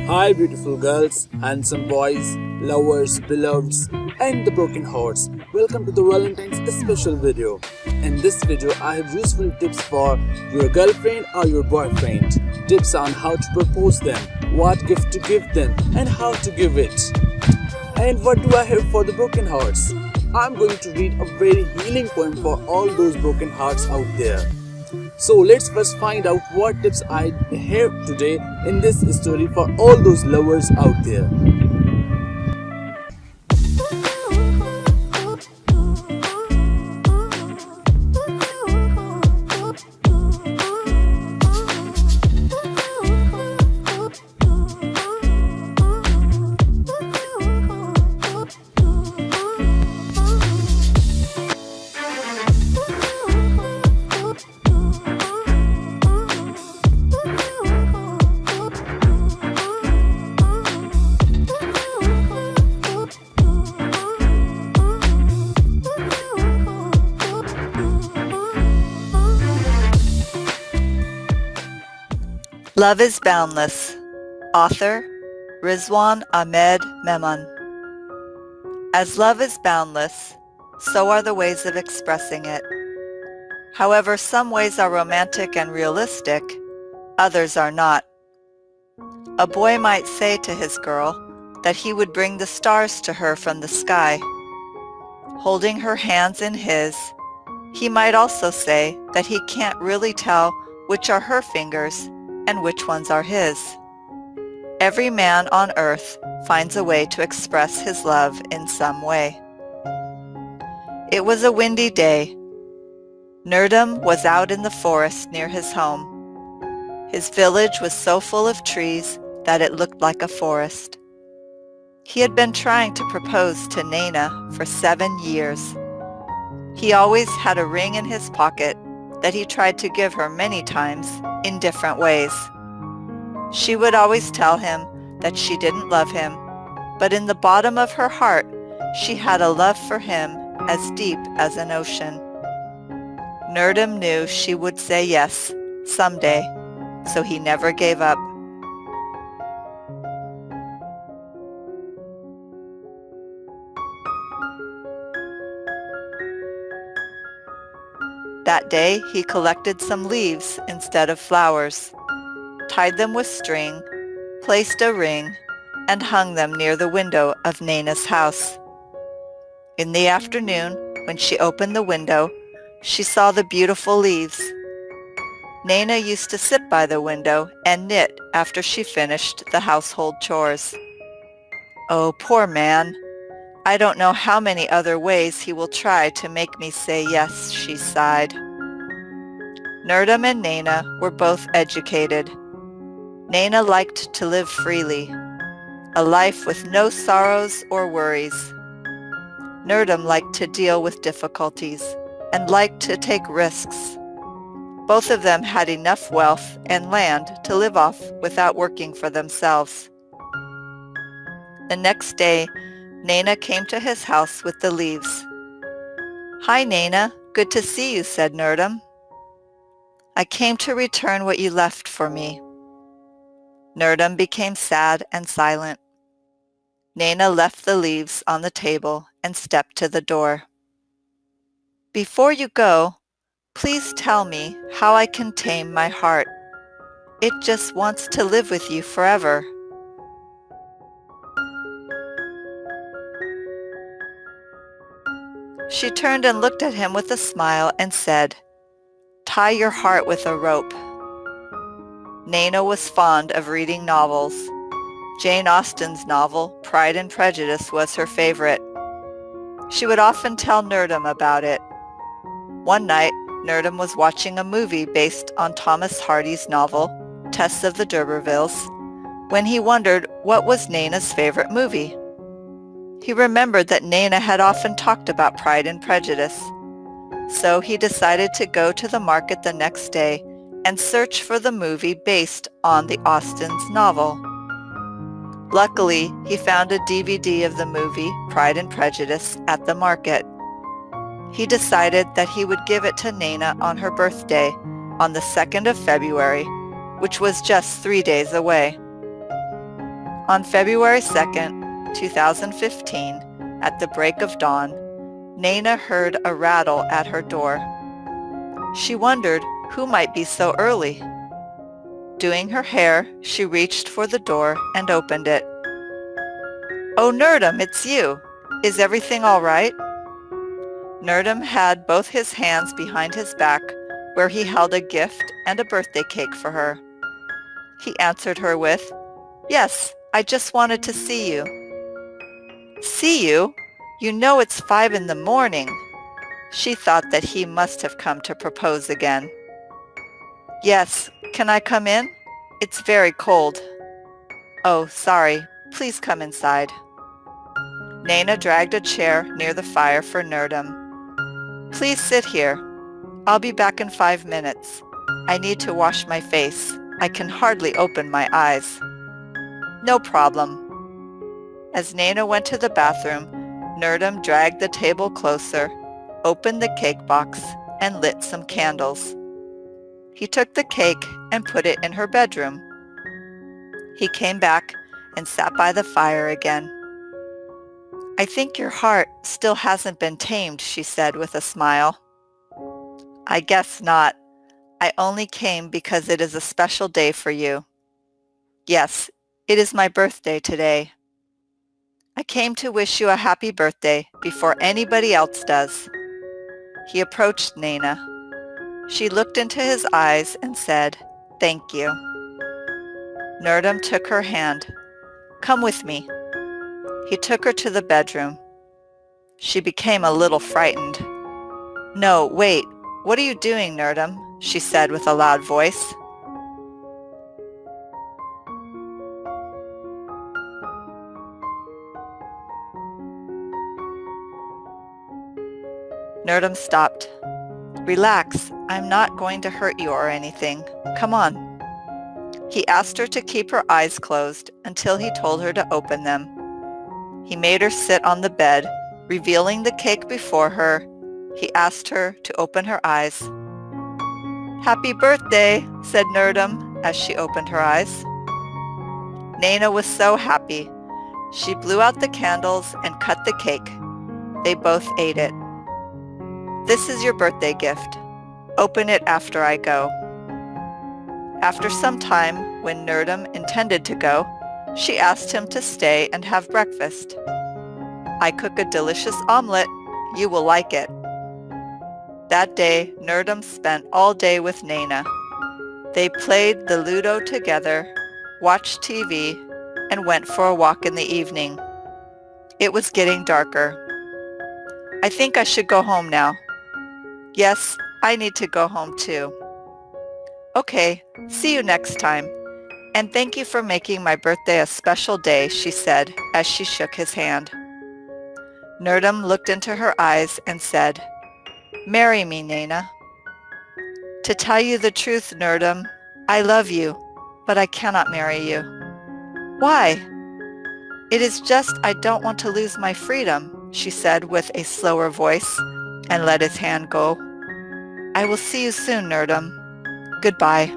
Hi, beautiful girls, handsome boys, lovers, beloveds, and the broken hearts. Welcome to the Valentine's special video. In this video, I have useful tips for your girlfriend or your boyfriend. Tips on how to propose them, what gift to give them, and how to give it. And what do I have for the broken hearts? I'm going to read a very healing poem for all those broken hearts out there. So let's first find out what tips I have today in this story for all those lovers out there. Love is Boundless. Author Rizwan Ahmed Memon. As love is boundless, so are the ways of expressing it. However, some ways are romantic and realistic, others are not. A boy might say to his girl that he would bring the stars to her from the sky. Holding her hands in his, he might also say that he can't really tell which are her fingers and which ones are his. Every man on earth finds a way to express his love in some way. It was a windy day. Nerdum was out in the forest near his home. His village was so full of trees that it looked like a forest. He had been trying to propose to Naina for 7 years. He always had a ring in his pocket that he tried to give her many times in different ways. She would always tell him that she didn't love him, but in the bottom of her heart, she had a love for him as deep as an ocean. Nerdum knew she would say yes someday, so he never gave up. That day, he collected some leaves instead of flowers, tied them with string, placed a ring, and hung them near the window of Naina's house. In the afternoon, when she opened the window, she saw the beautiful leaves. Naina used to sit by the window and knit after she finished the household chores. Oh, poor man. I don't know how many other ways he will try to make me say yes, she sighed. Nerdum and Naina were both educated. Naina liked to live freely, a life with no sorrows or worries. Nerdum liked to deal with difficulties and liked to take risks. Both of them had enough wealth and land to live off without working for themselves. The next day, Naina came to his house with the leaves. "Hi, Naina. Good to see you," said Nerdum. "I came to return what you left for me." Nerdum became sad and silent. Naina left the leaves on the table and stepped to the door. "Before you go, please tell me how I can tame my heart. It just wants to live with you forever." She turned and looked at him with a smile and said, "Tie your heart with a rope." Naina was fond of reading novels. Jane Austen's novel, Pride and Prejudice, was her favorite. She would often tell Nerdum about it. One night, Nerdum was watching a movie based on Thomas Hardy's novel, Tess of the D'Urbervilles, when he wondered what was Naina's favorite movie. He remembered that Naina had often talked about Pride and Prejudice, so he decided to go to the market the next day and search for the movie based on the Austen's novel. Luckily, he found a DVD of the movie Pride and Prejudice at the market. He decided that he would give it to Naina on her birthday on the 2nd of February, which was just 3 days away. On February 2nd, 2015, at the break of dawn, Nana heard a rattle at her door. She wondered who might be so early. Doing her hair, she reached for the door and opened it. "Oh, Nerdum, it's you. Is everything all right?" Nerdum had both his hands behind his back, where he held a gift and a birthday cake for her. He answered her with, "Yes, I just wanted to see you." "See you? You know it's 5 in the morning." She thought that he must have come to propose again. "Yes, can I come in? It's very cold." "Oh, sorry. Please come inside." Nana dragged a chair near the fire for Nerdum. "Please sit here. I'll be back in 5 minutes. I need to wash my face. I can hardly open my eyes." "No problem." As Nana went to the bathroom, Nerdum dragged the table closer, opened the cake box, and lit some candles. He took the cake and put it in her bedroom. He came back and sat by the fire again. "I think your heart still hasn't been tamed," she said with a smile. "I guess not. I only came because it is a special day for you." "Yes, it is my birthday today." "I came to wish you a happy birthday before anybody else does." He approached Nana. She looked into his eyes and said, "Thank you." Nerdum took her hand. "Come with me." He took her to the bedroom. She became a little frightened. "No, wait. What are you doing, Nerdum?" she said with a loud voice. Nerdum stopped. "Relax. I'm not going to hurt you or anything. Come on." He asked her to keep her eyes closed until he told her to open them. He made her sit on the bed, revealing the cake before her. He asked her to open her eyes. "Happy birthday," said Nerdum as she opened her eyes. Nana was so happy. She blew out the candles and cut the cake. They both ate it. "This is your birthday gift. Open it after I go." After some time, when Nerdum intended to go, she asked him to stay and have breakfast. "I cook a delicious omelet. You will like it." That day, Nerdum spent all day with Nana. They played the Ludo together, watched TV, and went for a walk in the evening. It was getting darker. "I think I should go home now." "Yes, I need to go home too." "Okay, see you next time. And thank you for making my birthday a special day," she said as she shook his hand. Nerdum looked into her eyes and said, "Marry me, Nana." "To tell you the truth, Nerdum, I love you, but I cannot marry you." "Why?" "It is just I don't want to lose my freedom," she said with a slower voice, and let his hand go. "I will see you soon, Nerdum. Goodbye."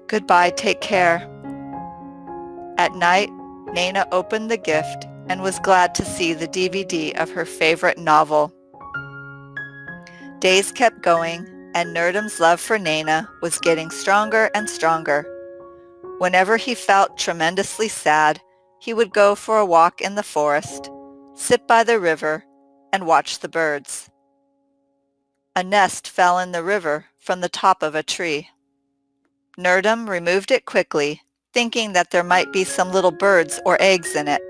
"Goodbye, take care." At night, Nana opened the gift and was glad to see the DVD of her favorite novel. Days kept going, and Nerdum's love for Nana was getting stronger and stronger. Whenever he felt tremendously sad, he would go for a walk in the forest, sit by the river, and watch the birds. A nest fell in the river from the top of a tree. Nerdum removed it quickly, thinking that there might be some little birds or eggs in it.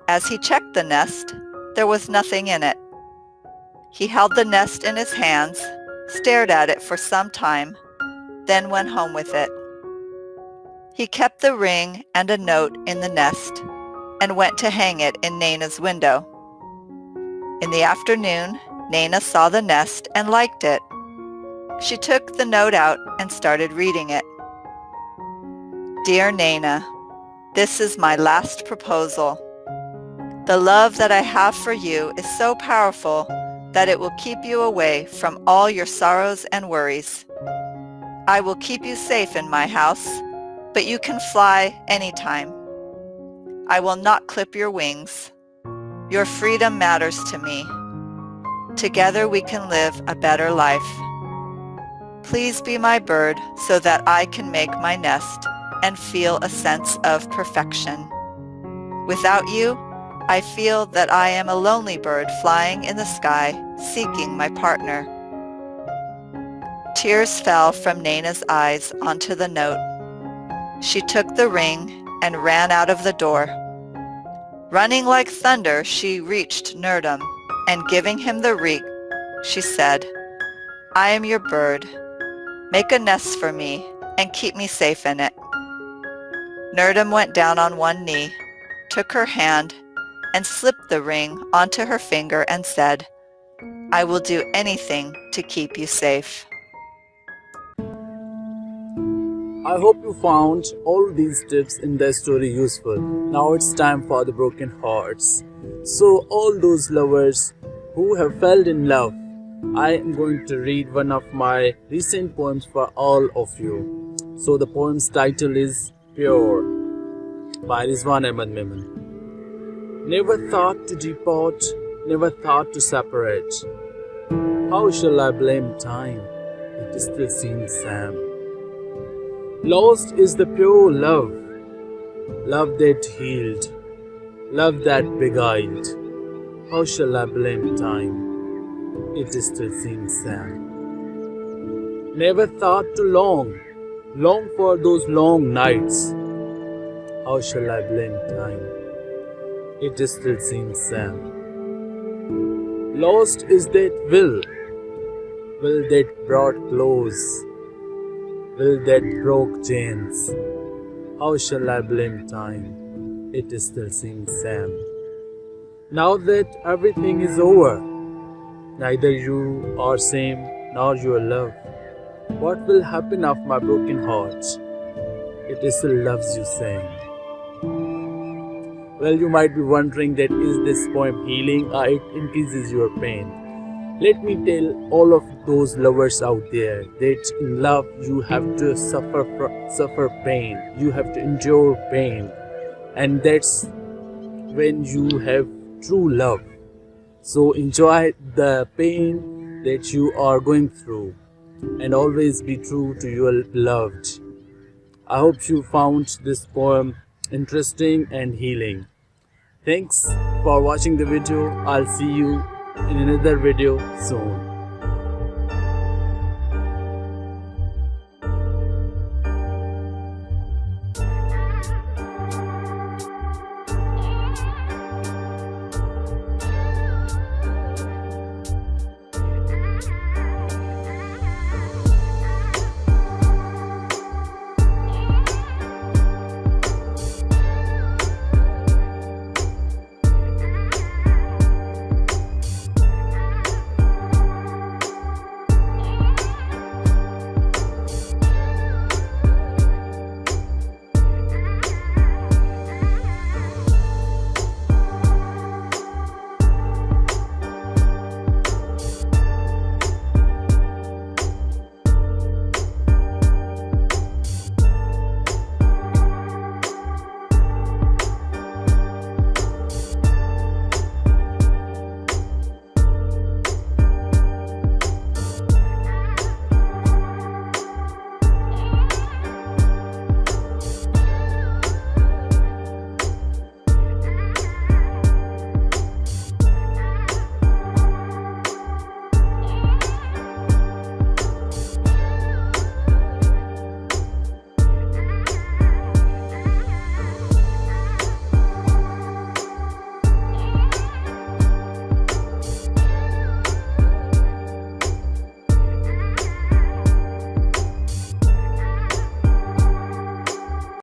As he checked the nest, there was nothing in it. He held the nest in his hands, stared at it for some time, then went home with it. He kept the ring and a note in the nest and went to hang it in Nana's window. In the afternoon, Nana saw the nest and liked it. She took the note out and started reading it. "Dear Nana, this is my last proposal. The love that I have for you is so powerful that it will keep you away from all your sorrows and worries. I will keep you safe in my house. but you can fly anytime. I will not clip your wings. Your freedom matters to me. Together we can live a better life. Please be my bird so that I can make my nest and feel a sense of perfection. Without you, I feel that I am a lonely bird flying in the sky, seeking my partner. Tears fell from Naina's eyes onto the note. She took the ring and ran out of the door. Running like thunder, she reached Nerdum, and giving him the ring, she said, I am your bird. Make a nest for me and keep me safe in it. Nerdum went down on one knee, took her hand, and slipped the ring onto her finger and said, I will do anything to keep you safe. I hope you found all these tips in the story useful. Now it's time for the broken hearts. So all those lovers who have fell in love, I am going to read one of my recent poems for all of you. So the poem's title is Pure by Rizwan Ahmad Memon. Never thought to depart, never thought to separate. How shall I blame time? It still seems same. Lost is the pure love, love that healed, love that beguiled. How shall I blame time? It still seems sad. Never thought to long, long for those long nights. How shall I blame time? It still seems sad. Lost is that will that brought close, will that broke chains. How shall I blame time? It still seems same. Now that everything is over, neither you are same nor your love. What will happen of my broken heart? It still loves you same. Well, you might be wondering that is this poem healing or it increases your pain. Let me tell all of those lovers out there that in love you have to suffer pain. You have to endure pain. And that's when you have true love. So enjoy the pain that you are going through and always be true to your beloved. I hope you found this poem interesting and healing. Thanks for watching the video. I'll see you in another video soon.